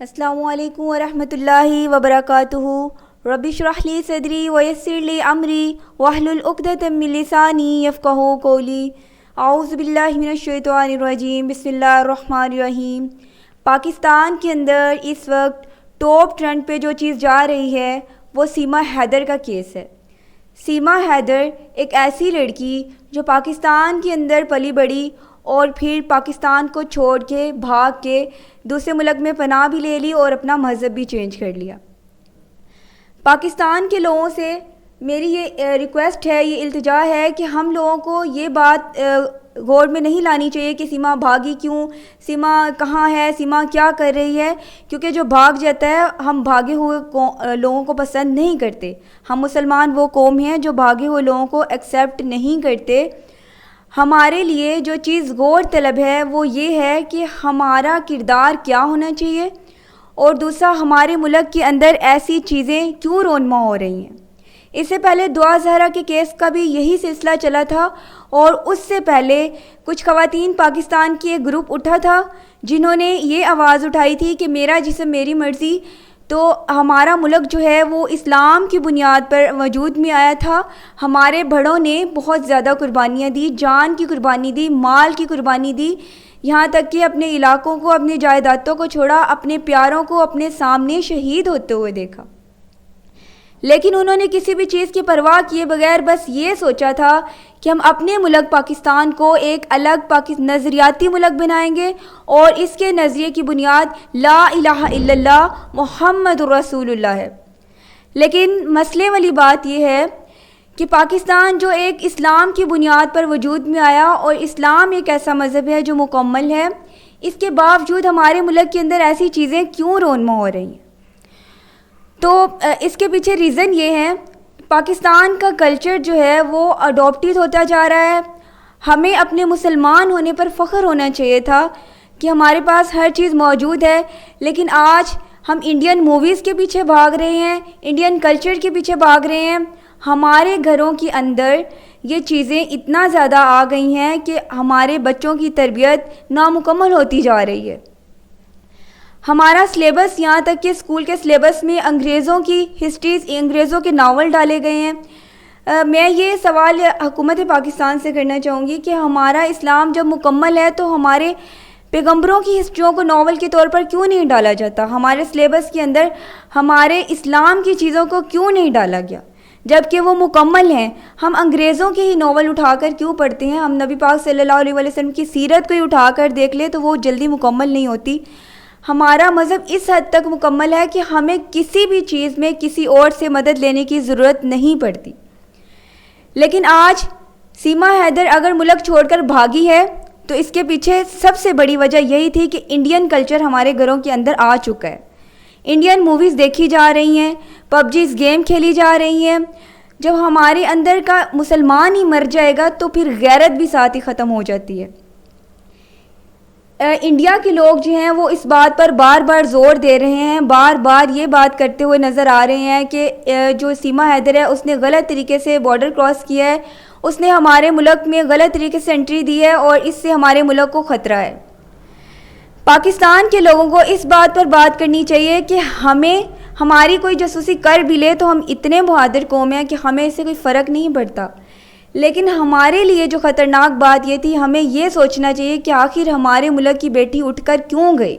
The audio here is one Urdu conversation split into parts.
السلام علیکم ورحمۃ اللہ وبرکاتہ. رب اشرح لی صدری ویسر لی امری واحلل عقدۃ من لسانی یفقہوا قولی. اعوذ باللہ من الشیطان الرجیم. بسم اللہ الرحمن الرحیم. پاکستان کے اندر اس وقت ٹاپ ٹرینڈ پہ جو چیز جا رہی ہے وہ سیما حیدر کا کیس ہے. سیما حیدر ایک ایسی لڑکی جو پاکستان کے اندر پلی بڑھی اور پھر پاکستان کو چھوڑ کے بھاگ کے دوسرے ملک میں پناہ بھی لے لی اور اپنا مذہب بھی چینج کر لیا. پاکستان کے لوگوں سے میری یہ ریکویسٹ ہے، یہ التجا ہے کہ ہم لوگوں کو یہ بات غور میں نہیں لانی چاہیے کہ سیما بھاگی کیوں، سیما کہاں ہے، سیما کیا کر رہی ہے، کیونکہ جو بھاگ جاتا ہے ہم بھاگے ہوئے لوگوں کو پسند نہیں کرتے. ہم مسلمان وہ قوم ہیں جو بھاگے ہوئے لوگوں کو ایکسیپٹ نہیں کرتے. ہمارے لیے جو چیز غور طلب ہے وہ یہ ہے کہ ہمارا کردار کیا ہونا چاہیے، اور دوسرا ہمارے ملک کے اندر ایسی چیزیں کیوں رونما ہو رہی ہیں. اس سے پہلے دعا زہرا کے کیس کا بھی یہی سلسلہ چلا تھا، اور اس سے پہلے کچھ خواتین پاکستان کی ایک گروپ اٹھا تھا جنہوں نے یہ آواز اٹھائی تھی کہ میرا جسم میری مرضی. تو ہمارا ملک جو ہے وہ اسلام کی بنیاد پر وجود میں آیا تھا. ہمارے بڑوں نے بہت زیادہ قربانیاں دی، جان کی قربانی دی، مال کی قربانی دی، یہاں تک کہ اپنے علاقوں کو، اپنی جائیدادوں کو چھوڑا، اپنے پیاروں کو اپنے سامنے شہید ہوتے ہوئے دیکھا. لیکن انہوں نے کسی بھی چیز کی پرواہ کیے بغیر بس یہ سوچا تھا کہ ہم اپنے ملک پاکستان کو ایک الگ نظریاتی ملک بنائیں گے، اور اس کے نظریے کی بنیاد لا الہ الا اللہ محمد رسول اللہ ہے. لیکن مسئلے والی بات یہ ہے کہ پاکستان جو ایک اسلام کی بنیاد پر وجود میں آیا، اور اسلام ایک ایسا مذہب ہے جو مکمل ہے، اس کے باوجود ہمارے ملک کے اندر ایسی چیزیں کیوں رونما ہو رہی ہیں؟ تو اس کے پیچھے ریزن یہ ہے، پاکستان کا کلچر جو ہے وہ اڈاپٹیڈ ہوتا جا رہا ہے. ہمیں اپنے مسلمان ہونے پر فخر ہونا چاہیے تھا کہ ہمارے پاس ہر چیز موجود ہے، لیکن آج ہم انڈین موویز کے پیچھے بھاگ رہے ہیں، انڈین کلچر کے پیچھے بھاگ رہے ہیں. ہمارے گھروں کے اندر یہ چیزیں اتنا زیادہ آ گئی ہیں کہ ہمارے بچوں کی تربیت نامکمل ہوتی جا رہی ہے. ہمارا سلیبس، یہاں تک کہ اسکول کے سلیبس میں انگریزوں کی ہسٹریز، انگریزوں کے ناول ڈالے گئے ہیں. میں یہ سوال حکومت پاکستان سے کرنا چاہوں گی کہ ہمارا اسلام جب مکمل ہے تو ہمارے پیغمبروں کی ہسٹریوں کو ناول کے طور پر کیوں نہیں ڈالا جاتا؟ ہمارے سلیبس کے اندر ہمارے اسلام کی چیزوں کو کیوں نہیں ڈالا گیا جب کہ وہ مکمل ہیں؟ ہم انگریزوں کے ہی ناول اٹھا کر کیوں پڑھتے ہیں؟ ہم نبی پاک صلی اللہ علیہ وسلم کی سیرت کو ہی اٹھا کر دیکھ لیں تو وہ جلدی مکمل نہیں ہوتی. ہمارا مذہب اس حد تک مکمل ہے کہ ہمیں کسی بھی چیز میں کسی اور سے مدد لینے کی ضرورت نہیں پڑتی. لیکن آج سیما حیدر اگر ملک چھوڑ کر بھاگی ہے تو اس کے پیچھے سب سے بڑی وجہ یہی تھی کہ انڈین کلچر ہمارے گھروں کے اندر آ چکا ہے. انڈین موویز دیکھی جا رہی ہیں، پبجیز گیم کھیلی جا رہی ہیں. جب ہمارے اندر کا مسلمان ہی مر جائے گا تو پھر غیرت بھی ساتھ ہی ختم ہو جاتی ہے. انڈیا کے لوگ جو ہیں وہ اس بات پر بار بار زور دے رہے ہیں، بار بار یہ بات کرتے ہوئے نظر آ رہے ہیں کہ جو سیما حیدر ہے اس نے غلط طریقے سے بارڈر کراس کیا ہے، اس نے ہمارے ملک میں غلط طریقے سے انٹری دی ہے، اور اس سے ہمارے ملک کو خطرہ ہے. پاکستان کے لوگوں کو اس بات پر بات کرنی چاہیے کہ ہمیں ہماری کوئی جاسوسی کر بھی لے تو ہم اتنے بہادر قوم ہیں کہ ہمیں اس سے کوئی فرق نہیں پڑتا. لیکن ہمارے لیے جو خطرناک بات یہ تھی، ہمیں یہ سوچنا چاہیے کہ آخر ہمارے ملک کی بیٹی اٹھ کر کیوں گئی،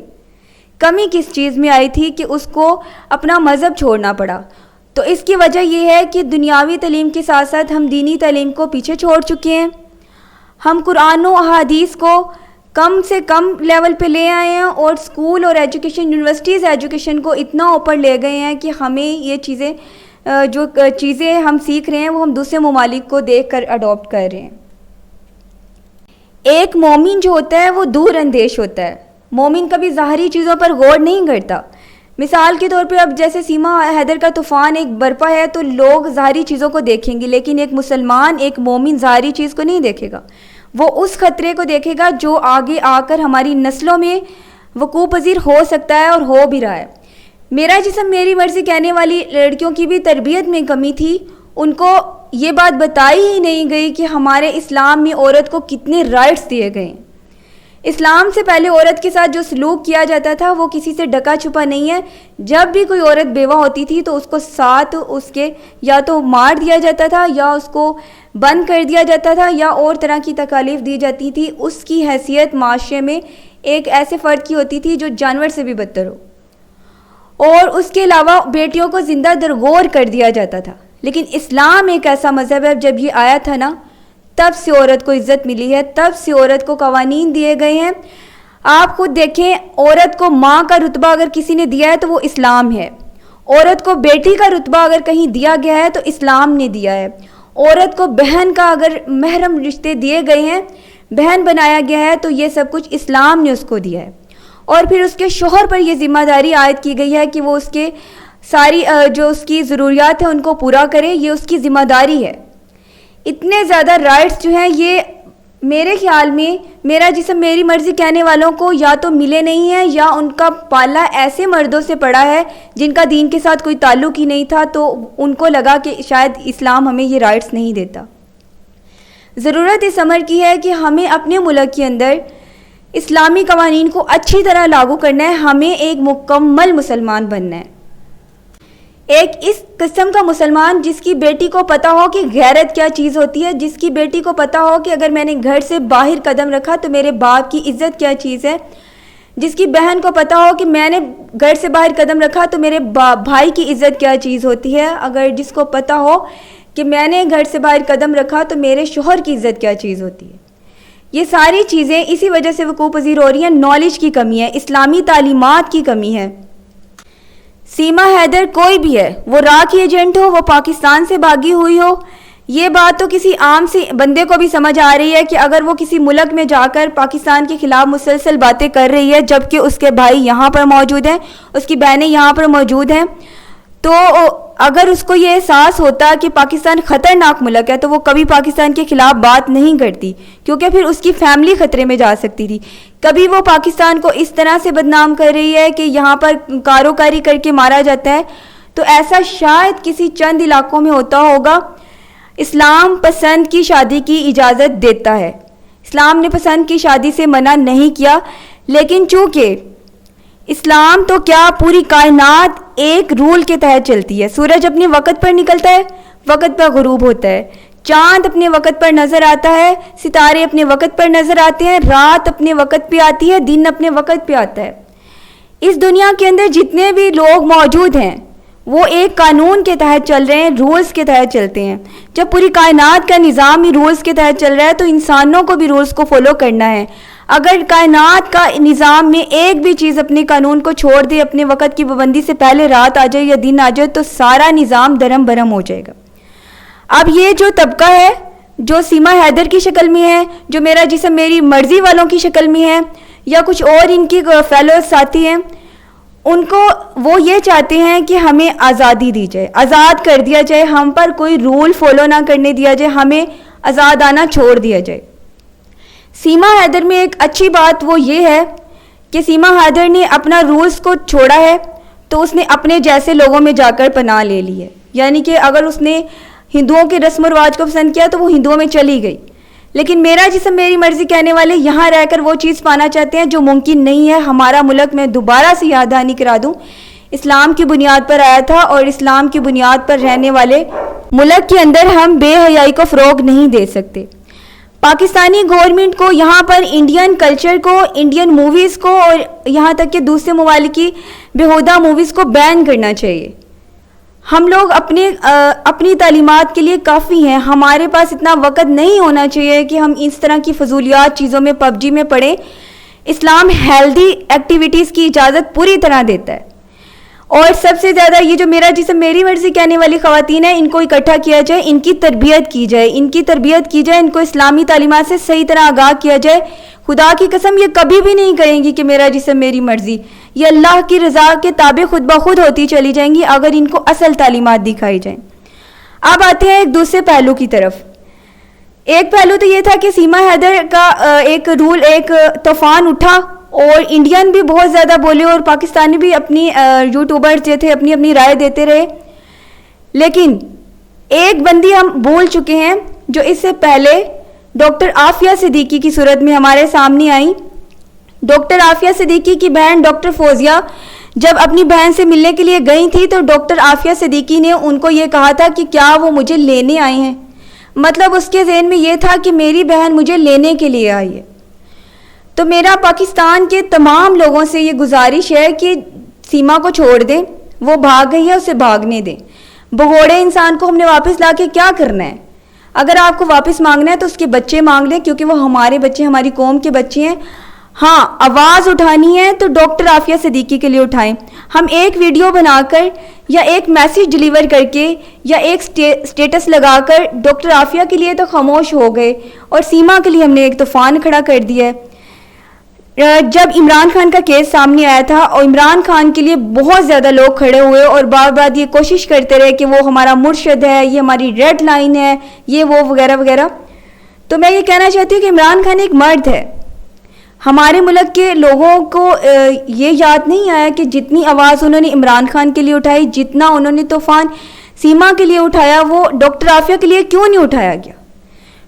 کمی کس چیز میں آئی تھی کہ اس کو اپنا مذہب چھوڑنا پڑا. تو اس کی وجہ یہ ہے کہ دنیاوی تعلیم کے ساتھ ساتھ ہم دینی تعلیم کو پیچھے چھوڑ چکے ہیں. ہم قرآن و احادیث کو کم سے کم لیول پہ لے آئے ہیں، اور اسکول اور ایجوکیشن، یونیورسٹیز ایجوکیشن کو اتنا اوپر لے گئے ہیں کہ ہمیں یہ چیزیں ہم سیکھ رہے ہیں وہ ہم دوسرے ممالک کو دیکھ کر اڈاپٹ کر رہے ہیں. ایک مومن جو ہوتا ہے وہ دور اندیش ہوتا ہے. مومن کبھی ظاہری چیزوں پر غور نہیں کرتا. مثال کے طور پہ اب جیسے سیما حیدر کا طوفان ایک برپا ہے تو لوگ ظاہری چیزوں کو دیکھیں گے، لیکن ایک مسلمان، ایک مومن ظاہری چیز کو نہیں دیکھے گا. وہ اس خطرے کو دیکھے گا جو آگے آ کر ہماری نسلوں میں وقوع پذیر ہو سکتا ہے اور ہو بھی رہا ہے. میرا جسم میری مرضی کہنے والی لڑکیوں کی بھی تربیت میں کمی تھی. ان کو یہ بات بتائی ہی نہیں گئی کہ ہمارے اسلام میں عورت کو کتنے رائٹس دیے گئے ہیں. اسلام سے پہلے عورت کے ساتھ جو سلوک کیا جاتا تھا وہ کسی سے ڈکا چھپا نہیں ہے. جب بھی کوئی عورت بیوہ ہوتی تھی تو اس کو ساتھ اس کے یا تو مار دیا جاتا تھا یا اس کو بند کر دیا جاتا تھا یا اور طرح کی تکالیف دی جاتی تھی. اس کی حیثیت معاشرے میں ایک ایسے فرد کی ہوتی تھی جو جانور سے بھی بدتر ہو, اور اس کے علاوہ بیٹیوں کو زندہ درگور کر دیا جاتا تھا. لیکن اسلام ایک ایسا مذہب ہے, جب یہ آیا تھا نا تب سے عورت کو عزت ملی ہے, تب سے عورت کو قوانین دیے گئے ہیں. آپ خود دیکھیں, عورت کو ماں کا رتبہ اگر کسی نے دیا ہے تو وہ اسلام ہے. عورت کو بیٹی کا رتبہ اگر کہیں دیا گیا ہے تو اسلام نے دیا ہے. عورت کو بہن کا اگر محرم رشتے دیے گئے ہیں, بہن بنایا گیا ہے, تو یہ سب کچھ اسلام نے اس کو دیا ہے. اور پھر اس کے شوہر پر یہ ذمہ داری عائد کی گئی ہے کہ وہ اس کے ساری جو اس کی ضروریات ہیں ان کو پورا کرے, یہ اس کی ذمہ داری ہے. اتنے زیادہ رائٹس جو ہیں یہ میرے خیال میں میرا جسم میری مرضی کہنے والوں کو یا تو ملے نہیں ہیں یا ان کا پالا ایسے مردوں سے پڑا ہے جن کا دین کے ساتھ کوئی تعلق ہی نہیں تھا, تو ان کو لگا کہ شاید اسلام ہمیں یہ رائٹس نہیں دیتا. ضرورت اس امر کی ہے کہ ہمیں اپنے ملک کے اندر اسلامی قوانین کو اچھی طرح لاگو کرنا ہے. ہمیں ایک مکمل مسلمان بننا ہے, ایک اس قسم کا مسلمان جس کی بیٹی کو پتہ ہو کہ غیرت کیا چیز ہوتی ہے, جس کی بیٹی کو پتہ ہو کہ اگر میں نے گھر سے باہر قدم رکھا تو میرے باپ کی عزت کیا چیز ہے, جس کی بہن کو پتہ ہو کہ میں نے گھر سے باہر قدم رکھا تو میرے بھائی کی عزت کیا چیز ہوتی ہے, اگر جس کو پتہ ہو کہ میں نے گھر سے باہر قدم رکھا تو میرے شوہر کی عزت کیا چیز ہوتی ہے. یہ ساری چیزیں اسی وجہ سے وقوع پذیر ہو رہی ہیں. نالج کی کمی ہے, اسلامی تعلیمات کی کمی ہے. سیما حیدر کوئی بھی ہے, وہ را کی ایجنٹ ہو, وہ پاکستان سے بھاگی ہوئی ہو, یہ بات تو کسی عام سے بندے کو بھی سمجھ آ رہی ہے کہ اگر وہ کسی ملک میں جا کر پاکستان کے خلاف مسلسل باتیں کر رہی ہے جبکہ اس کے بھائی یہاں پر موجود ہیں, اس کی بہنیں یہاں پر موجود ہیں, تو اگر اس کو یہ احساس ہوتا کہ پاکستان خطرناک ملک ہے تو وہ کبھی پاکستان کے خلاف بات نہیں کرتی, کیونکہ پھر اس کی فیملی خطرے میں جا سکتی تھی. کبھی وہ پاکستان کو اس طرح سے بدنام کر رہی ہے کہ یہاں پر کاروکاری کر کے مارا جاتا ہے, تو ایسا شاید کسی چند علاقوں میں ہوتا ہوگا. اسلام پسند کی شادی کی اجازت دیتا ہے, اسلام نے پسند کی شادی سے منع نہیں کیا, لیکن چونکہ اسلام تو کیا پوری کائنات ایک رول کے تحت چلتی ہے. سورج اپنے وقت پر نکلتا ہے, وقت پر غروب ہوتا ہے, چاند اپنے وقت پر نظر آتا ہے, ستارے اپنے وقت پر نظر آتے ہیں, رات اپنے وقت پہ آتی ہے, دن اپنے وقت پہ آتا ہے. اس دنیا کے اندر جتنے بھی لوگ موجود ہیں وہ ایک قانون کے تحت چل رہے ہیں, رولز کے تحت چلتے ہیں. جب پوری کائنات کا نظام ہی رولز کے تحت چل رہا ہے تو انسانوں کو بھی رولز کو فالو کرنا ہے. اگر کائنات کا نظام میں ایک بھی چیز اپنے قانون کو چھوڑ دے, اپنے وقت کی پابندی سے پہلے رات آ جائے یا دن آ جائے, تو سارا نظام درم برہم ہو جائے گا. اب یہ جو طبقہ ہے جو سیما حیدر کی شکل میں ہے, جو میرا جسم میری مرضی والوں کی شکل میں ہے, یا کچھ اور ان کی فیلوز ساتھی ہیں, ان کو وہ یہ چاہتے ہیں کہ ہمیں آزادی دی جائے, آزاد کر دیا جائے, ہم پر کوئی رول فالو نہ کرنے دیا جائے, ہمیں آزادانہ چھوڑ دیا جائے. سیما حیدر میں ایک اچھی بات وہ یہ ہے کہ سیما حیدر نے اپنا رولز کو چھوڑا ہے تو اس نے اپنے جیسے لوگوں میں جا کر پناہ لے لی ہے. یعنی کہ اگر اس نے ہندوؤں کے رسم و رواج کو پسند کیا تو وہ ہندوؤں میں چلی گئی, لیکن میرا جسم میری مرضی کہنے والے یہاں رہ کر وہ چیز پانا چاہتے ہیں جو ممکن نہیں ہے. ہمارا ملک, میں دوبارہ سے یاد دہانی کرا دوں, اسلام کی بنیاد پر آیا تھا, اور اسلام کی بنیاد پر رہنے والے ملک کے اندر ہم بے حیائی کو فروغ نہیں دے سکتے. پاکستانی گورنمنٹ کو یہاں پر انڈین کلچر کو, انڈین موویز کو, اور یہاں تک کہ دوسرے ممالک کی بیہودہ موویز کو بین کرنا چاہیے. ہم لوگ اپنی تعلیمات کے لیے کافی ہیں, ہمارے پاس اتنا وقت نہیں ہونا چاہیے کہ ہم اس طرح کی فضولیات چیزوں میں پب جی میں پڑیں. اسلام ہیلدی ایکٹیویٹیز کی اجازت پوری طرح دیتا ہے. اور سب سے زیادہ یہ جو میرا جسم میری مرضی کہنے والی خواتین ہیں, ان کو اکٹھا کیا جائے, ان کی تربیت کی جائے, ان کو اسلامی تعلیمات سے صحیح طرح آگاہ کیا جائے. خدا کی قسم یہ کبھی بھی نہیں کہیں گی کہ میرا جسم میری مرضی, یہ اللہ کی رضا کے تابع خود بخود ہوتی چلی جائیں گی اگر ان کو اصل تعلیمات دکھائی جائیں. اب آتے ہیں ایک دوسرے پہلو کی طرف. ایک پہلو تو یہ تھا کہ سیما حیدر کا ایک رول, ایک طوفان اٹھا اور انڈین بھی بہت زیادہ بولے اور پاکستانی بھی اپنی یوٹیوبرز جو تھے اپنی رائے دیتے رہے. لیکن ایک بندی ہم بھول چکے ہیں جو اس سے پہلے ڈاکٹر عافیہ صدیقی کی صورت میں ہمارے سامنے آئیں, ڈاکٹر عافیہ صدیقی کی بہن ڈاکٹر فوزیہ جب اپنی بہن سے ملنے کے لیے گئی تھی تو ڈاکٹر عافیہ صدیقی نے ان کو یہ کہا تھا کہ کیا وہ مجھے لینے آئے ہیں. مطلب اس کے ذہن میں یہ تھا کہ میری بہن مجھے لینے کے لیے آئی ہے. تو میرا پاکستان کے تمام لوگوں سے یہ گزارش ہے کہ سیما کو چھوڑ دیں, وہ بھاگ گئی ہے, اسے بھاگنے دیں. بگوڑے انسان کو ہم نے واپس لا کے کیا کرنا ہے؟ اگر آپ کو واپس مانگنا ہے تو اس کے بچے مانگ لیں, کیونکہ وہ ہمارے بچے, ہماری قوم کے بچے ہیں. ہاں, آواز اٹھانی ہے تو ڈاکٹر عافیہ صدیقی کے لیے اٹھائیں. ہم ایک ویڈیو بنا کر یا ایک میسیج ڈیلیور کر کے یا ایک سٹیٹس لگا کر ڈاکٹر عافیہ کے لیے تو خاموش ہو گئے, اور سیما کے لیے ہم نے ایک طوفان کھڑا کر دیا ہے. جب عمران خان کا کیس سامنے آیا تھا اور عمران خان کے لیے بہت زیادہ لوگ کھڑے ہوئے اور بار بار یہ کوشش کرتے رہے کہ وہ ہمارا مرشد ہے, یہ ہماری ریڈ لائن ہے, یہ وہ وغیرہ وغیرہ, تو میں یہ کہنا چاہتی ہوں کہ عمران خان ایک مرد ہے. ہمارے ملک کے لوگوں کو یہ یاد نہیں آیا کہ جتنی آواز انہوں نے عمران خان کے لیے اٹھائی, جتنا انہوں نے طوفان سیما کے لیے اٹھایا, وہ ڈاکٹر عافیہ کے لیے کیوں نہیں اٹھایا گیا؟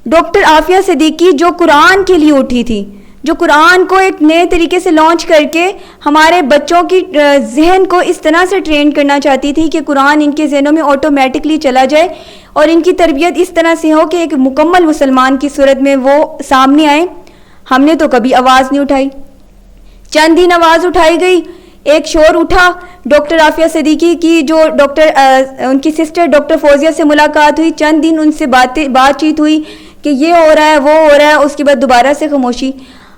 ڈاکٹر عافیہ صدیقی جو قرآن کے لیے اٹھی تھی, جو قرآن کو ایک نئے طریقے سے لانچ کر کے ہمارے بچوں کی ذہن کو اس طرح سے ٹرین کرنا چاہتی تھی کہ قرآن ان کے ذہنوں میں آٹومیٹکلی چلا جائے اور ان کی تربیت اس طرح سے ہو کہ ایک مکمل مسلمان کی صورت میں وہ سامنے آئے, ہم نے تو کبھی آواز نہیں اٹھائی. چند دن آواز اٹھائی گئی, ایک شور اٹھا ڈاکٹر عافیہ صدیقی کی جو ان کی سسٹر ڈاکٹر فوزیہ سے ملاقات ہوئی, چند دن ان سے بات چیت ہوئی کہ یہ ہو رہا ہے وہ ہو رہا ہے, اس کے بعد دوبارہ سے خاموشی.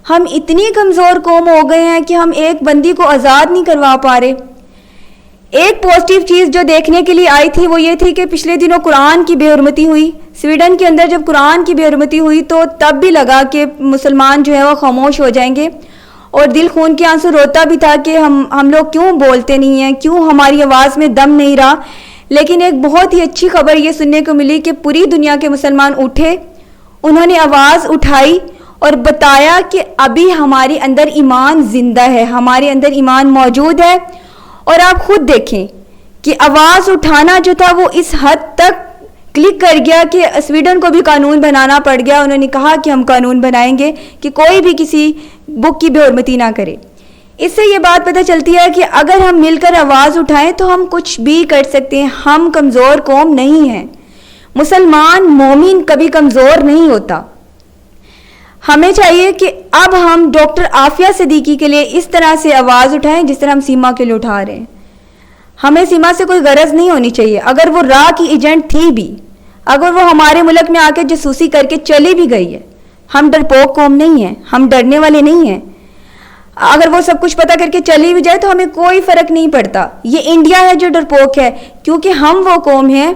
ہم اتنی کمزور قوم ہو گئے ہیں کہ ہم ایک بندی کو آزاد نہیں کروا پا رہے. ایک پازیٹیو چیز جو دیکھنے کے لیے آئی تھی وہ یہ تھی کہ پچھلے دنوں قرآن کی بے حرمتی ہوئی. سویڈن کے اندر جب قرآن کی بے حرمتی ہوئی تو تب بھی لگا کہ مسلمان جو ہے وہ خاموش ہو جائیں گے, اور دل خون کے آنسو روتا بھی تھا کہ ہم لوگ کیوں بولتے نہیں ہیں, کیوں ہماری آواز میں دم نہیں رہا. لیکن ایک بہت ہی اچھی خبر یہ سننے کو ملی کہ پوری دنیا کے مسلمان اٹھے, انہوں نے آواز اٹھائی اور بتایا کہ ابھی ہمارے اندر ایمان زندہ ہے, ہمارے اندر ایمان موجود ہے. اور آپ خود دیکھیں کہ آواز اٹھانا جو تھا وہ اس حد تک کلک کر گیا کہ سویڈن کو بھی قانون بنانا پڑ گیا. انہوں نے کہا کہ ہم قانون بنائیں گے کہ کوئی بھی کسی بک کی بے حرمتی نہ کرے. اس سے یہ بات پتہ چلتی ہے کہ اگر ہم مل کر آواز اٹھائیں تو ہم کچھ بھی کر سکتے ہیں. ہم کمزور قوم نہیں ہیں. مسلمان مومن کبھی کمزور نہیں ہوتا. ہمیں چاہیے کہ اب ہم ڈاکٹر عافیہ صدیقی کے لیے اس طرح سے آواز اٹھائیں جس طرح ہم سیما کے لیے اٹھا رہے ہیں. ہمیں سیما سے کوئی غرض نہیں ہونی چاہیے. اگر وہ راہ کی ایجنٹ تھی بھی, اگر وہ ہمارے ملک میں آ کے جاسوسی کر کے چلی بھی گئی ہے, ہم ڈرپوک قوم نہیں ہیں, ہم ڈرنے والے نہیں ہیں. اگر وہ سب کچھ پتہ کر کے چلی بھی جائے تو ہمیں کوئی فرق نہیں پڑتا. یہ انڈیا ہے جو ڈرپوک ہے, کیونکہ ہم وہ قوم ہیں.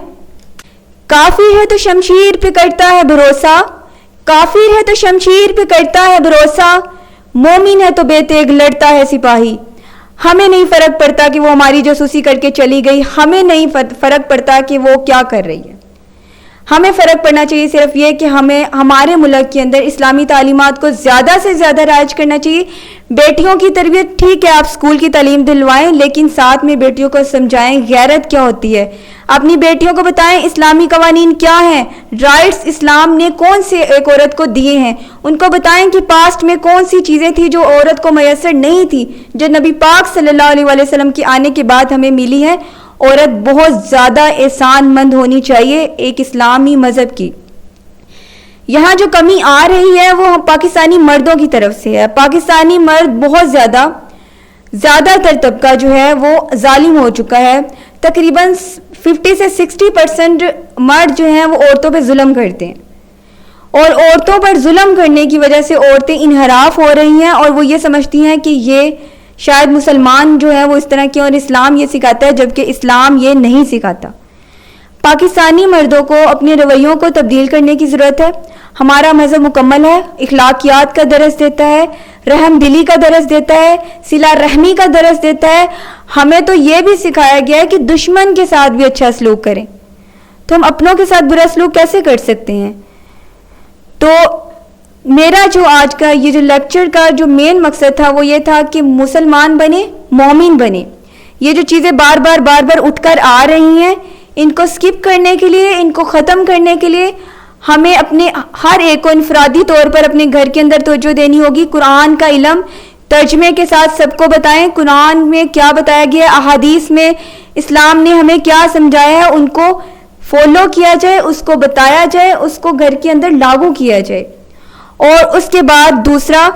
کافر ہے تو شمشیر پہ کرتا ہے بھروسہ, کافر ہے تو شمشیر پہ کرتا ہے بھروسہ, مومن ہے تو بے تیغ لڑتا ہے سپاہی. ہمیں نہیں فرق پڑتا کہ وہ ہماری جاسوسی کر کے چلی گئی, ہمیں نہیں فرق پڑتا کہ وہ کیا کر رہی ہے. ہمیں فرق پڑنا چاہیے صرف یہ کہ ہمیں ہمارے ملک کے اندر اسلامی تعلیمات کو زیادہ سے زیادہ رائج کرنا چاہیے. بیٹیوں کی تربیت ٹھیک ہے, آپ اسکول کی تعلیم دلوائیں, لیکن ساتھ میں بیٹیوں کو سمجھائیں غیرت کیا ہوتی ہے. اپنی بیٹیوں کو بتائیں اسلامی قوانین کیا ہیں, رائٹس اسلام نے کون سے ایک عورت کو دیے ہیں. ان کو بتائیں کہ پاسٹ میں کون سی چیزیں تھیں جو عورت کو میسر نہیں تھی, جو نبی پاک صلی اللہ علیہ وسلم کے آنے کے بعد ہمیں ملی ہے. عورت بہت زیادہ احسان مند ہونی چاہیے ایک اسلامی مذہب کی. یہاں جو کمی آ رہی ہے وہ پاکستانی مردوں کی طرف سے ہے. پاکستانی مرد بہت زیادہ تر طبقہ جو ہے وہ ظالم ہو چکا ہے. تقریباً 50 سے 60% مرد جو ہیں وہ عورتوں پہ ظلم کرتے ہیں, اور عورتوں پر ظلم کرنے کی وجہ سے عورتیں انحراف ہو رہی ہیں, اور وہ یہ سمجھتی ہیں کہ یہ شاید مسلمان جو ہے وہ اس طرح کے, اور اسلام یہ سکھاتا ہے, جبکہ اسلام یہ نہیں سکھاتا. پاکستانی مردوں کو اپنے رویوں کو تبدیل کرنے کی ضرورت ہے. ہمارا مذہب مکمل ہے, اخلاقیات کا درس دیتا ہے, رحم دلی کا درس دیتا ہے, صلہ رحمی کا درس دیتا ہے. ہمیں تو یہ بھی سکھایا گیا ہے کہ دشمن کے ساتھ بھی اچھا سلوک کریں, تو ہم اپنوں کے ساتھ برا سلوک کیسے کر سکتے ہیں؟ تو میرا جو آج کا یہ جو لیکچر کا جو مین مقصد تھا وہ یہ تھا کہ مسلمان بنے, مومن بنے. یہ جو چیزیں بار بار اٹھ کر آ رہی ہیں, ان کو سکپ کرنے کے لیے, ان کو ختم کرنے کے لیے ہمیں اپنے ہر ایک کو انفرادی طور پر اپنے گھر کے اندر توجہ دینی ہوگی. قرآن کا علم, ترجمے کے ساتھ سب کو بتائیں قرآن میں کیا بتایا گیا ہے، احادیث میں اسلام نے ہمیں کیا سمجھایا ہے، ان کو فالو کیا جائے، اس کو بتایا جائے، اس کو گھر کے اندر لاگو کیا جائے. اور اس کے بعد دوسرا،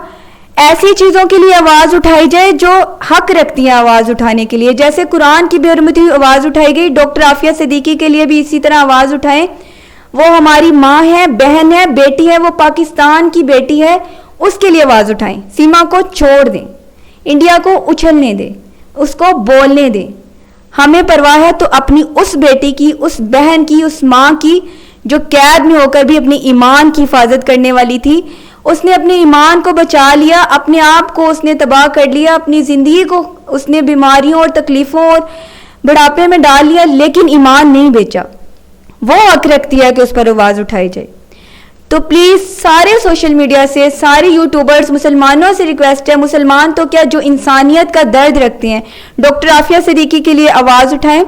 ایسی چیزوں کے لیے آواز اٹھائی جائے جو حق رکھتی ہیں آواز اٹھانے کے لیے. جیسے قرآن کی بے حرمتی ہوئی آواز اٹھائی گئی، ڈاکٹر عافیہ صدیقی کے لیے بھی اسی طرح آواز اٹھائیں. وہ ہماری ماں ہے، بہن ہے، بیٹی ہے، وہ پاکستان کی بیٹی ہے، اس کے لیے آواز اٹھائیں. سیما کو چھوڑ دیں، انڈیا کو اچھلنے دیں، اس کو بولنے دیں. ہمیں پرواہ ہے تو اپنی اس بیٹی کی، اس بہن کی، اس ماں کی جو قید میں ہو کر بھی اپنی ایمان کی حفاظت کرنے والی تھی. اس نے اپنے ایمان کو بچا لیا، اپنے آپ کو اس نے تباہ کر لیا، اپنی زندگی کو اس نے بیماریوں اور تکلیفوں اور بڑھاپے میں ڈال لیا، لیکن ایمان نہیں بیچا. وہ حق رکھتی ہے کہ اس پر آواز اٹھائی جائے. تو پلیز سارے سوشل میڈیا سے، سارے یوٹیوبرز، مسلمانوں سے ریکویسٹ ہے، مسلمان تو کیا جو انسانیت کا درد رکھتے ہیں، ڈاکٹر عافیہ صدیقی کے لیے آواز اٹھائیں.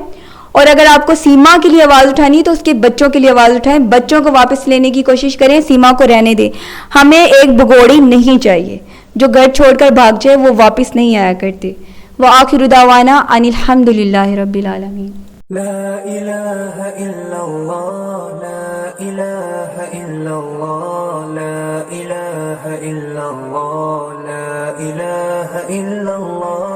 اور اگر آپ کو سیما کے لیے آواز اٹھانی تو اس کے بچوں کے لیے آواز اٹھائیں. بچوں کو واپس لینے کی کوشش کریں، سیما کو رہنے دیں. ہمیں ایک بگوڑی نہیں چاہیے جو گھر چھوڑ کر بھاگ جائے، وہ واپس نہیں آیا کرتے. وآخر دعوانا ان الحمد للہ رب العالمین. لا إله إلا الله لا إله إلا الله لا إله إلا الله لا إله إلا الله